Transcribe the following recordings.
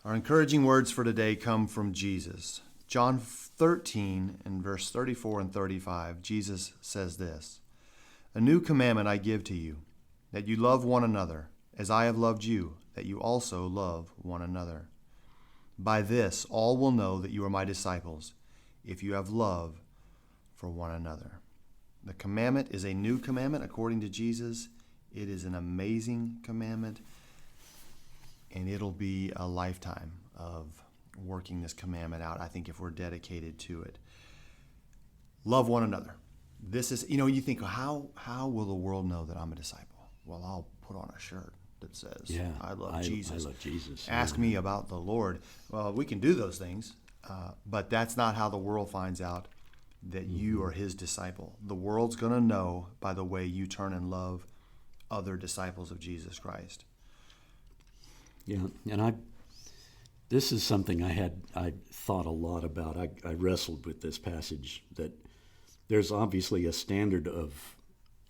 Our encouraging words for today come from Jesus. John 13 and verse 34 and 35, Jesus says this, "A new commandment I give to you, that you love one another, as I have loved you, that you also love one another. By this all will know that you are my disciples, if you have love for one another." The commandment is a new commandment according to Jesus. It is an amazing commandment, and it'll be a lifetime of working this commandment out, I think, if we're dedicated to it. Love one another. This is, you think, how will the world know that I'm a disciple? Well, I'll put on a shirt that says, I love Jesus. I love Jesus. Ask me about the Lord. Well, we can do those things, but that's not how the world finds out that you are his disciple. The world's going to know by the way you turn and love other disciples of Jesus Christ. Yeah, and this is something I thought a lot about. I wrestled with this passage, that there's obviously a standard of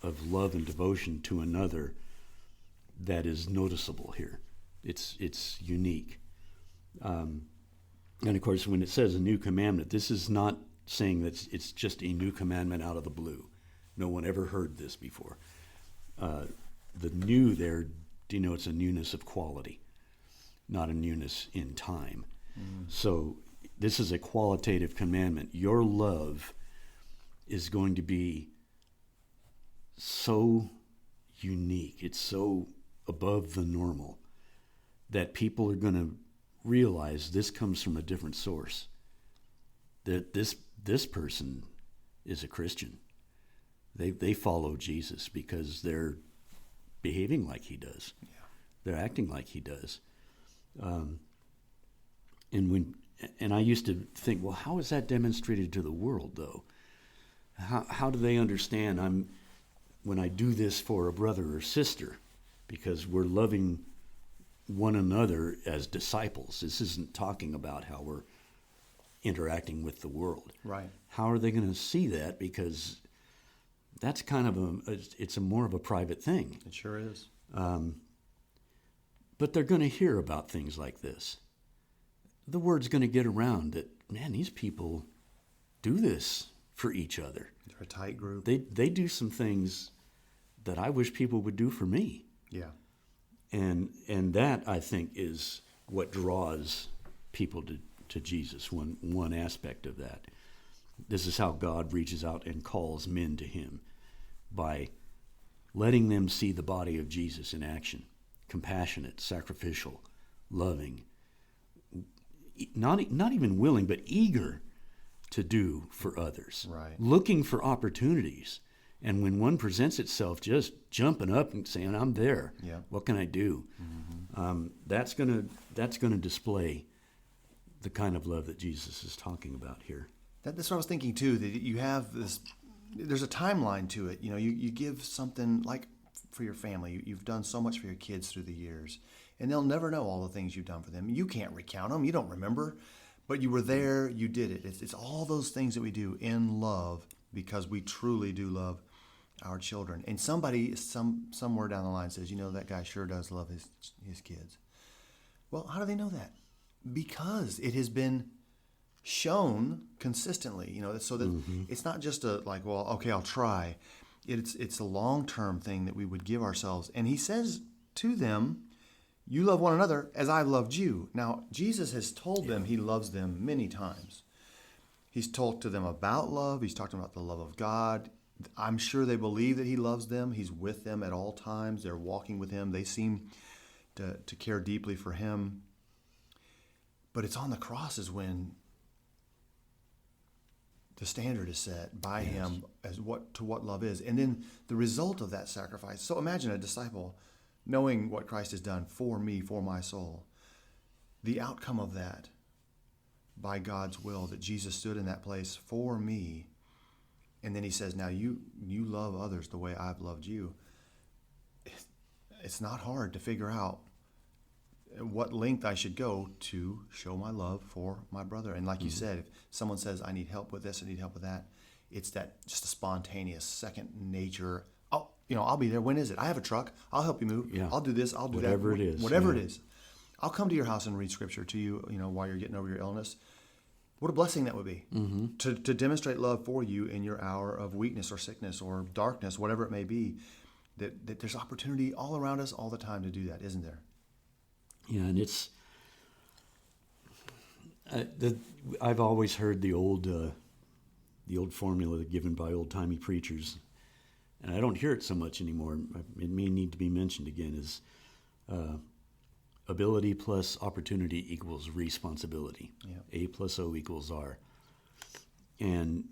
love and devotion to another that is noticeable here. It's unique. And of course, when it says a new commandment, this is not saying that it's just a new commandment out of the blue. No one ever heard this before. The new there denotes a newness of quality, not a newness in time. So this is a qualitative commandment. Your love is going to be so unique. It's so above the normal that people are going to realize this comes from a different source. That this person is a Christian. They follow Jesus because they're behaving like he does. Yeah. They're acting like he does. And I used to think, well, how is that demonstrated to the world, though? How do they understand when I do this for a brother or sister, because we're loving one another as disciples? This isn't talking about how we're interacting with the world. Right. How are they going to see that? Because that's kind of it's more of a private thing. It sure is. But they're going to hear about things like this. The word's going to get around that, man, these people do this for each other. They're a tight group. They do some things that I wish people would do for me. Yeah. And that, I think, is what draws people to Jesus, one aspect of that. This is how God reaches out and calls men to him, by letting them see the body of Jesus in action. Compassionate, sacrificial, loving, not even willing, but eager to do for others. Right. Looking for opportunities. And when one presents itself, just jumping up and saying, I'm there. Yeah. What can I do? Mm-hmm. That's gonna display the kind of love that Jesus is talking about here. That's what I was thinking too, that you have this, there's a timeline to it. You give something like for your family. You've done so much for your kids through the years, and they'll never know all the things you've done for them. You can't recount them. You don't remember, but you were there, you did it. It's all those things that we do in love because we truly do love our children. And somebody, somewhere down the line says, that guy sure does love his kids. Well, how do they know that? Because it has been shown consistently, so that it's not just I'll try. It's a long-term thing that we would give ourselves. And he says to them, you love one another as I've loved you. Now, Jesus has told them he loves them many times. He's talked to them about love. He's talked about the love of God. I'm sure they believe that he loves them. He's with them at all times. They're walking with him. They seem to care deeply for him. But it's on the cross is when the standard is set by him as what love is. And then the result of that sacrifice. So imagine a disciple knowing what Christ has done for me, for my soul. The outcome of that, by God's will, that Jesus stood in that place for me. And then he says, now you love others the way I've loved you. It's not hard to figure out what length I should go to show my love for my brother. And like you said, if someone says, I need help with this, I need help with that, it's that just a spontaneous second nature. I'll be there. When is it? I have a truck. I'll help you move. Yeah. I'll do this. I'll do Whatever that. it is. Whatever Yeah. it is. I'll come to your house and read scripture to you, while you're getting over your illness. What a blessing that would be to demonstrate love for you in your hour of weakness or sickness or darkness, whatever it may be. That there's opportunity all around us all the time to do that, isn't there? Yeah, and it's I've always heard the old formula given by old timey preachers, and I don't hear it so much anymore. It may need to be mentioned again. Is ability plus opportunity equals responsibility. Yeah. A plus O equals R, and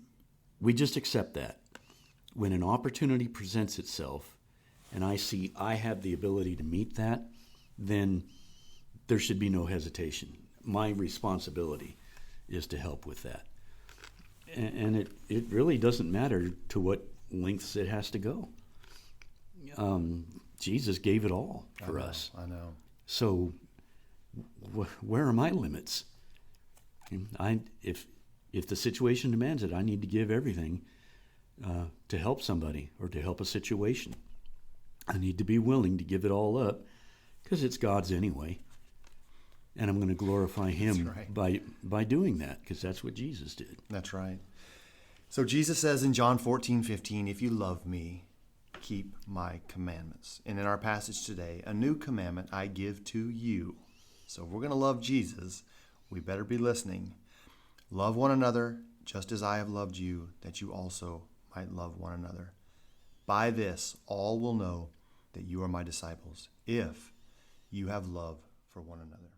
we just accept that. When an opportunity presents itself, and I see I have the ability to meet that, then there should be no hesitation. My responsibility is to help with that. And it really doesn't matter to what lengths it has to go. Jesus gave it all for us. I know. So where are my limits? If the situation demands it, I need to give everything to help somebody or to help a situation. I need to be willing to give it all up because it's God's anyway. And I'm going to glorify Him by doing that because that's what Jesus did. That's right. So Jesus says in John 14:15, if you love me, keep my commandments. And in our passage today, a new commandment I give to you. So if we're going to love Jesus, we better be listening. Love one another just as I have loved you, that you also might love one another. By this, all will know that you are my disciples, if you have love for one another.